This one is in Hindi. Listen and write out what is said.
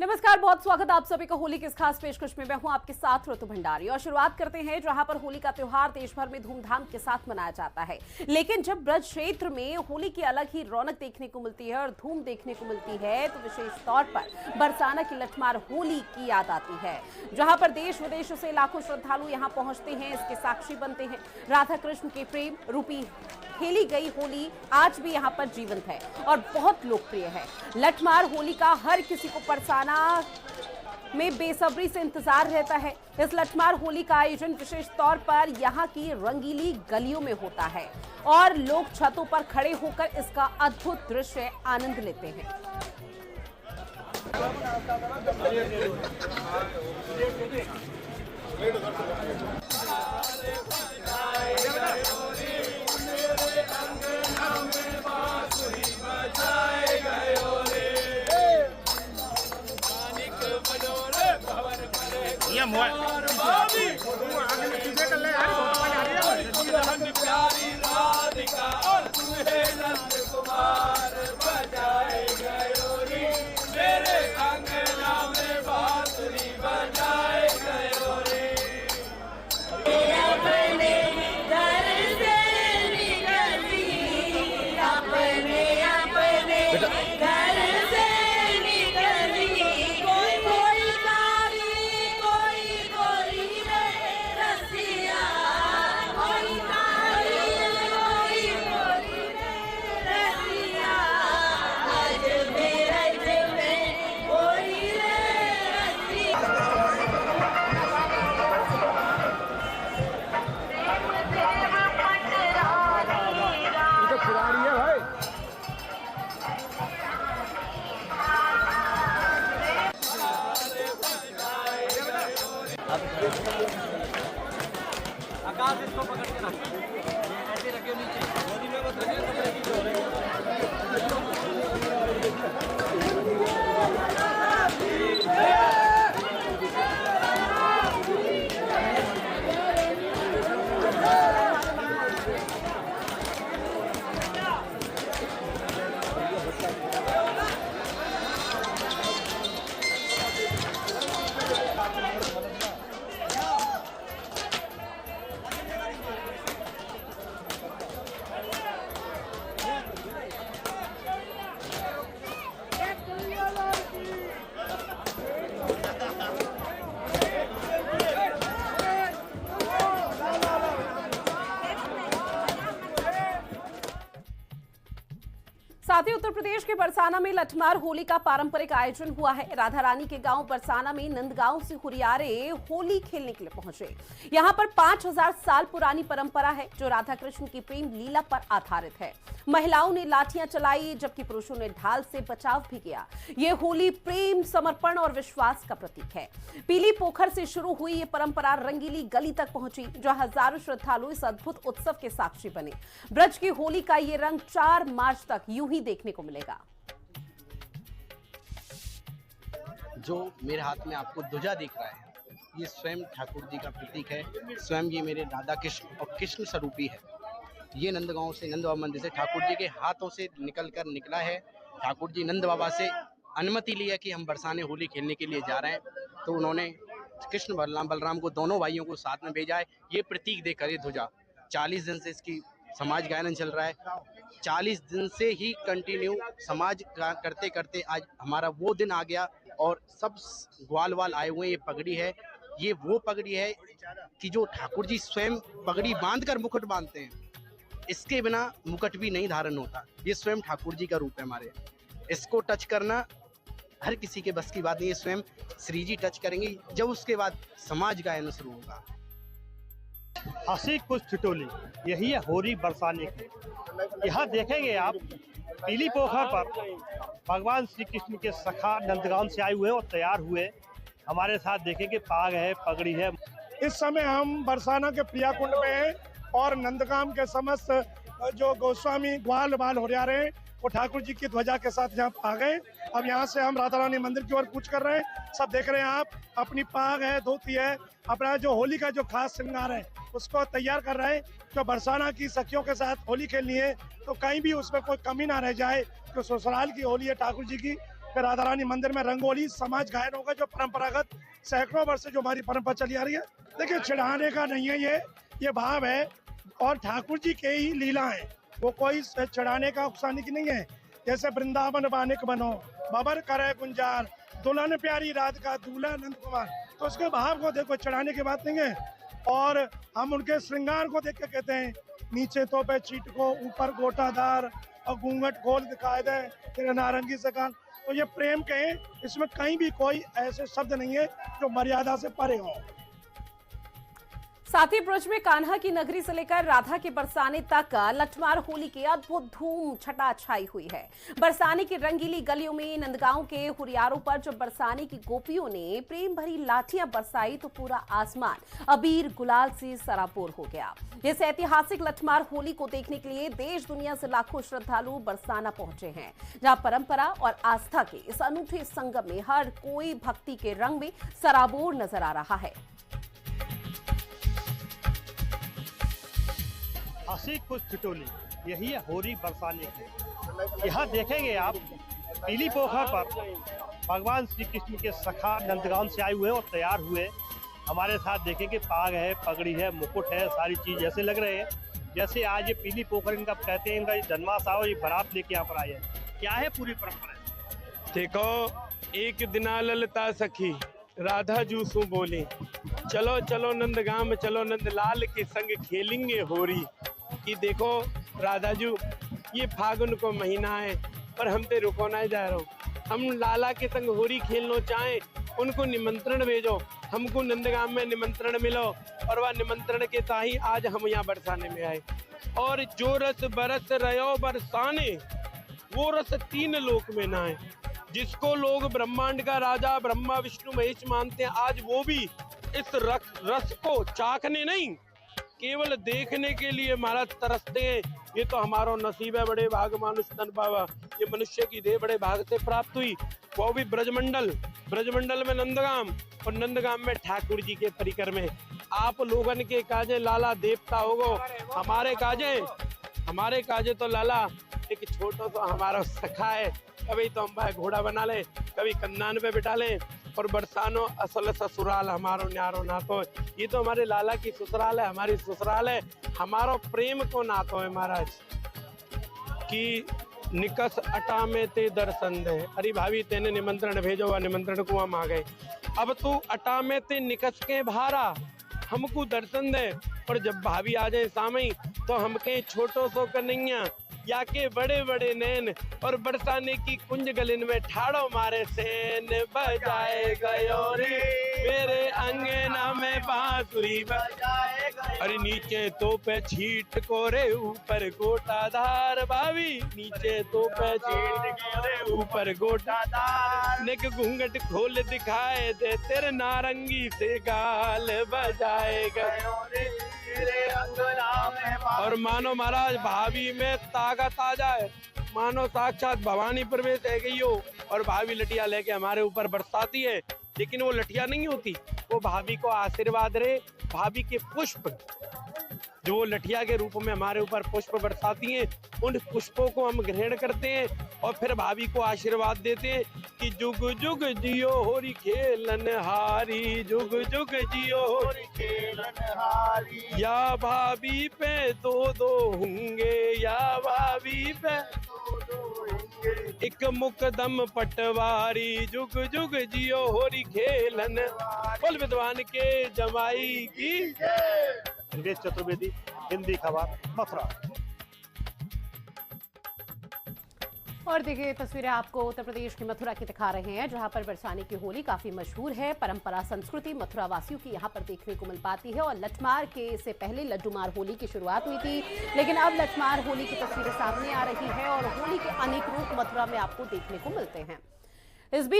नमस्कार, बहुत स्वागत आप सभी का होली की इस खास पेशकश में। मैं हूं आपके साथ ऋतु भंडारी और शुरुआत करते हैं जहां पर होली का त्योहार देश भर में धूमधाम के साथ मनाया जाता है। लेकिन जब ब्रज क्षेत्र में होली की अलग ही रौनक देखने को मिलती है और धूम देखने को मिलती है तो विशेष तौर पर बरसाना की लठमार होली की याद आती है, जहां पर देश विदेश से लाखों श्रद्धालु यहाँ पहुंचते हैं, इसके साक्षी बनते हैं। राधा कृष्ण के प्रेम रूपी खेली गई होली आज भी यहाँ पर जीवंत है और बहुत लोकप्रिय है। लठमार होली का हर किसी को बरसाना में बेसब्री से इंतजार रहता है। इस लठमार होली का आयोजन विशेष तौर पर यहाँ की रंगीली गलियों में होता है और लोग छतों पर खड़े होकर इसका अद्भुत दृश्य आनंद लेते हैं। प्यारी राधिका और तुम्हें नंद कुमार बजाए गयोरी, मेरे अंगना में बांसुरी बजाए गयोरी। अपने घर से निकली, अपने घर से निकली, कोई कोई कारी, कोई कोई रसिया, कोई कारी, कोई कोई रसिया, आज मेरे दिल में कोई रसिया। आकाश इसको पकड़ के रख, ऐसे रखे नीचे गोदी में मत रखिए, कपड़े की जोर है। साथ ही उत्तर प्रदेश के बरसाना में लठमार होली का पारंपरिक आयोजन हुआ है। राधा रानी के गांव बरसाना में नंदगांव से हुरियारे होली खेलने के लिए पहुंचे। यहां पर 5000 साल पुरानी परंपरा है जो राधा कृष्ण की प्रेम लीला पर आधारित है। महिलाओं ने लाठियां चलाई जबकि पुरुषों ने ढाल से बचाव भी किया। ये होली प्रेम, समर्पण और विश्वास का प्रतीक है। पीली पोखर से शुरू हुई ये परंपरा रंगीली गली तक पहुंची, जहां हजारों श्रद्धालु इस अद्भुत उत्सव के साक्षी बने। ब्रज की होली का ये रंग 4 मार्च तक यूं ही देखने को मिलेगा। जो मेरे हाथ में आपको ध्वजा दिख रहा है, ये स्वयं ठाकुर जी का प्रतीक है। स्वयं ये मेरे राधा कृष्ण और कृष्ण स्वरूपी है। ये नंदगांव से, नंद बाबा मंदिर से ठाकुर जी के हाथों से निकला है। ठाकुर जी नंद बाबा से अनुमति लिया कि हम बरसाने होली खेलने के लिए जा रहे हैं, तो उन्होंने कृष्ण बलराम को, दोनों भाइयों को साथ में भेजा है। ये प्रतीक देकर ये ध्वजा 40 दिन से इसकी समाज गायन चल रहा है। 40 दिन से ही कंटिन्यू समाज करते करते आज हमारा वो दिन आ गया और सब ग्वाल वाल आए हुए। ये पगड़ी है, ये वो पगड़ी है कि जो ठाकुर जी स्वयं पगड़ी बांधकर मुकुट बांधते हैं। इसके बिना मुकुट भी नहीं धारण होता। ये स्वयं ठाकुर जी का रूप है हमारे। इसको टच करना हर किसी के बस की बात नहीं है। स्वयं श्री जी टच करेंगे, जब उसके बाद समाज गायन शुरू होगा। हंसी कुछ ठिठोली, यही है होली बरसाने की। यहाँ देखेंगे आप पीली पोखर पर भगवान श्री कृष्ण के सखा नंदगांव से आए हुए और तैयार हुए हमारे साथ देखेंगे। पाग है, पगड़ी है। इस समय हम बरसाना के प्रियाकुंड में हैं और नंदगांव के समस्त जो गोस्वामी ग्वाल बाल हो रहे हैं वो ठाकुर जी की ध्वजा के साथ यहाँ आ गए। अब यहाँ से हम राधा रानी मंदिर की ओर कूच कर रहे हैं। सब देख रहे हैं आप, अपनी पाग है, धोती है, अपना जो होली का जो खास श्रृंगार है उसको तैयार कर रहे हैं। जो बरसाना की सखियों के साथ होली खेलनी है तो कहीं भी उसमें कोई कमी ना रह जाए। जो ससुराल की होली है ठाकुर जी की, फिर राधा रानी मंदिर में रंगोली, समाज गायन होगा जो परंपरागत सैकड़ों वर्ष से जो हमारी परंपरा चली आ रही है। देखिए, चिढ़ाने का नहीं है ये भाव है और ठाकुर जी के ही लीला है, वो कोई चढ़ाने का उकसाने की नहीं है। जैसे वृंदावन बानिक बनो, बबर करे गुंजार, दुल्हन प्यारी राधिका, दूल्हा नंद कुमार, तो उसके भाव को देखो, चढ़ाने की बात नहीं है। और हम उनके श्रृंगार को देख के कहते हैं, नीचे तो पे चीट को, ऊपर गोटादार और घूंघट खोल दिखाए दे तेरे नारंगी से कान। तो ये प्रेम के, इसमें कहीं भी कोई ऐसे शब्द नहीं है जो मर्यादा से परे हो। साथ ही ब्रज में कान्हा की नगरी से लेकर राधा के बरसाने तक लठमार होली की अद्भुत धूम छटा छाई हुई है। बरसाने की रंगीली गलियों में नंदगांव के हुरियारों पर जब बरसाने की गोपियों ने प्रेम भरी लाठियां बरसाई तो पूरा आसमान अबीर गुलाल से सराबोर हो गया। इस ऐतिहासिक लठमार होली को देखने के लिए देश दुनिया से लाखों श्रद्धालु बरसाना पहुंचे हैं, जहां परंपरा और आस्था के इस अनूठे संगम में हर कोई भक्ति के रंग में सराबोर नजर आ रहा है। हंसी कुछ ठिठोली, यही है होली बरसाने की। यहाँ देखेंगे आप पीली पोखर पर भगवान श्री कृष्ण के सखा नंदगांव से आए हुए और तैयार हुए हमारे साथ देखेंगे। पाग है, पगड़ी है, मुकुट है, सारी चीज ऐसे लग रहे हैं जैसे आज ये पीली पोखर इनका कहते हैं, इनका जन्मासाव, ये बारात लेके यहाँ पर आए हैं। क्या है पूरी परंपरा? देखो, एक दिना ललता सखी राधा जूसू बोली, चलो चलो नंदगांव में चलो, नंदलाल के संग खेलेंगे होरी। कि देखो राधाजू, ये फागुन को महीना है पर हम ते रुको ना जा रहे हो, हम लाला के संग होरी खेलना चाहें, उनको निमंत्रण भेजो, हमको नंदगांव में निमंत्रण मिलो। और वह निमंत्रण के ताही आज हम यहाँ बरसाने में आए। और जो रस बरस रहो बरसाने, वो रस तीन लोक में ना है। जिसको लोग ब्रह्मांड का राजा ब्रह्मा विष्णु महेश मानते हैं, आज वो भी इस रस को चाखने नहीं, केवल देखने के लिए महाराज तरसते हैं। ये तो हमारा नसीब है, बड़े भाग मानुष तन पावा, ये मनुष्य की देह बड़े भाग से प्राप्त हुई, वो भी ब्रजमंडल में नंदगाम, और नंदगाम में ठाकुर जी के परिकर में। आप लोगन के काजे लाला देवता होगो, हमारे काजे तो लाला एक छोटा सा हमारा सखा है। कभी तो हम घोड़ा बना ले, कभी कंधान पे बिठा ले, और बरसानो असल ससुराल हमारो न्यारो नातो। ये तो हमारे लाला की ससुराल है, हमारी ससुराल है, हमारो प्रेम को नातो है महाराज। कि निकस अटा में ते दर्शन दे, अरे भाभी तेने निमंत्रण भेजो, वह निमंत्रण को हम आ गए। अब तू अटा में ते निकस के भारा, हमको दर्शन दे। और जब भाभी आ जाए सामई तो हमके छोटो सो कन्हैया या के बड़े बड़े नैन, और बरसाने की कुंज गलिन में ठाड़ो मारे सेन, बजाए गयो रे मेरे अंगना में बांसुरी बजाए गयो। अरे नीचे तो पे छीट को रे ऊपर गोटाधार, भाभी नीचे तो पे छीट को रे ऊपर गोटाधार, निक घूंघट खोल दिखाए दे तेरे नारंगी से गाल, बजाए गयो रे मेरे अंगना में। और मानो महाराज भाभी में ताकत आ जाए, मानो साक्षात भवानी प्रवेश है गई हो, और भाभी लठिया लेके हमारे ऊपर बरसाती है। लेकिन वो लठिया नहीं होती, वो भाभी को आशीर्वाद रे, भाभी के पुष्प जो लठिया के रूप में हमारे ऊपर पुष्प बरसाती हैं, उन पुष्पों को हम ग्रहण करते हैं और फिर भाभी को आशीर्वाद देते हैं कि जुग जुग जियो होरी खेलन हारी, जुग जुग जियो होरी खेलन हारी। या भाभी पे दो दो होंगे, या भाभी पे एक मुकदम पटवारी, जुग जुग जियो होरी खेलन। बोल विद्वान के जमाई की जय। नरेश चतुर्वेदी, हिंदी खबर, मथुरा। और देखिए तस्वीरें आपको उत्तर प्रदेश की मथुरा की दिखा रहे हैं, जहां पर बरसाने की होली काफी मशहूर है। परंपरा संस्कृति मथुरा वासियों की यहां पर देखने को मिल पाती है। और लठमार के से पहले लड्डूमार होली की शुरुआत हुई थी, लेकिन अब लठमार होली की तस्वीरें सामने आ रही है और होली के अनेक रूप मथुरा में आपको देखने को मिलते हैं। इस बीच